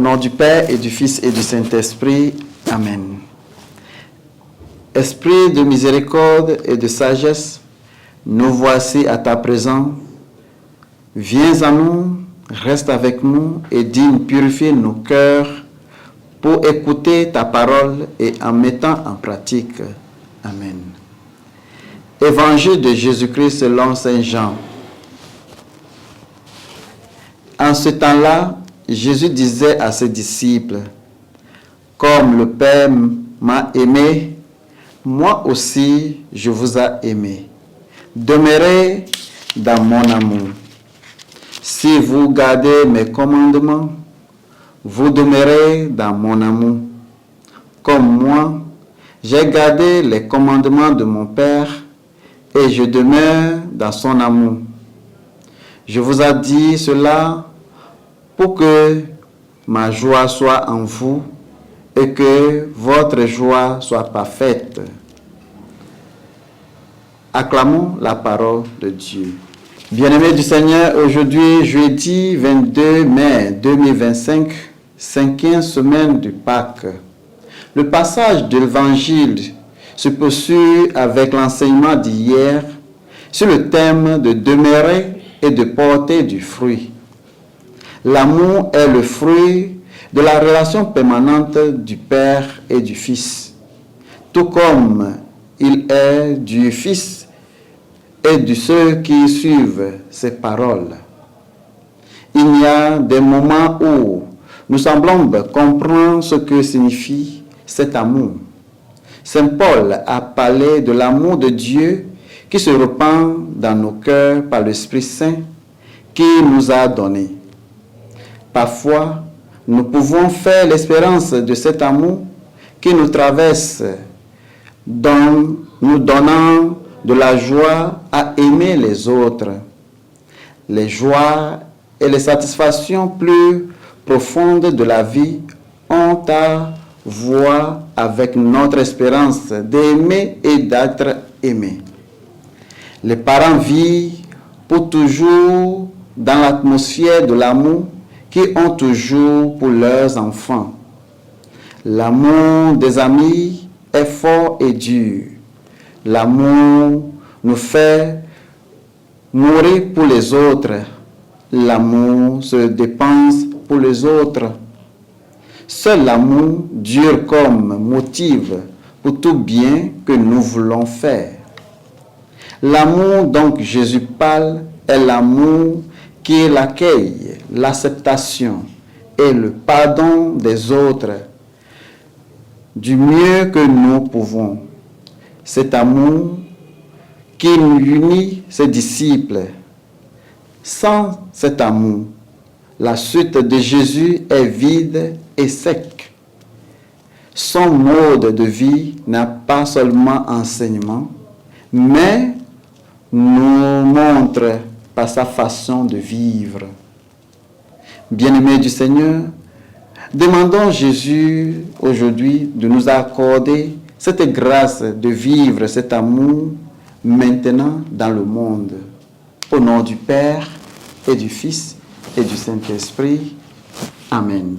nom du Père et du Fils et du Saint-Esprit. Amen. Esprit de miséricorde et de sagesse, nous voici à ta présence. Viens à nous, reste avec nous et digne purifier nos cœurs pour écouter ta parole et en mettant en pratique. Amen. Évangile de Jésus-Christ selon Saint Jean. En ce temps-là, Jésus disait à ses disciples, « Comme le Père m'a aimé, moi aussi je vous ai aimé. Demeurez dans mon amour. Si vous gardez mes commandements, vous demeurez dans mon amour. Comme moi, j'ai gardé les commandements de mon Père et je demeure dans son amour. Je vous ai dit cela pour que ma joie soit en vous et que votre joie soit parfaite. » Acclamons la parole de Dieu. Bien-aimés du Seigneur, aujourd'hui, jeudi 22 mai 2025, 5e semaine du Pâques. Le passage de l'Évangile se poursuit avec l'enseignement d'hier sur le thème de demeurer et de porter du fruit. L'amour est le fruit de la relation permanente du Père et du Fils, tout comme il est du Fils et de ceux qui suivent ses paroles. Il y a des moments où nous semblons comprendre ce que signifie cet amour. Saint Paul a parlé de l'amour de Dieu qui se répand dans nos cœurs par l'Esprit Saint qui nous a donné. Parfois, nous pouvons faire l'expérience de cet amour qui nous traverse, nous donnant de la joie à aimer les autres. Les joies et les satisfactions plus profondes de la vie ont à voir avec notre espérance d'aimer et d'être aimé. Les parents vivent pour toujours dans l'atmosphère de l'amour qu'ils ont toujours pour leurs enfants. L'amour des amis est fort et dur. L'amour nous fait mourir pour les autres. L'amour se dépense pour les autres. Seul l'amour dure comme motif pour tout bien que nous voulons faire. L'amour dont Jésus parle est l'amour qui est l'accueil, l'acceptation et le pardon des autres du mieux que nous pouvons. Cet amour qui unit ses disciples. Sans cet amour, la suite de Jésus est vide et sec. Son mode de vie n'a pas seulement enseignement, mais nous montre par sa façon de vivre. Bien-aimés du Seigneur, demandons à Jésus aujourd'hui de nous accorder cette grâce de vivre cet amour maintenant dans le monde. Au nom du Père et du Fils et du Saint-Esprit. Amen.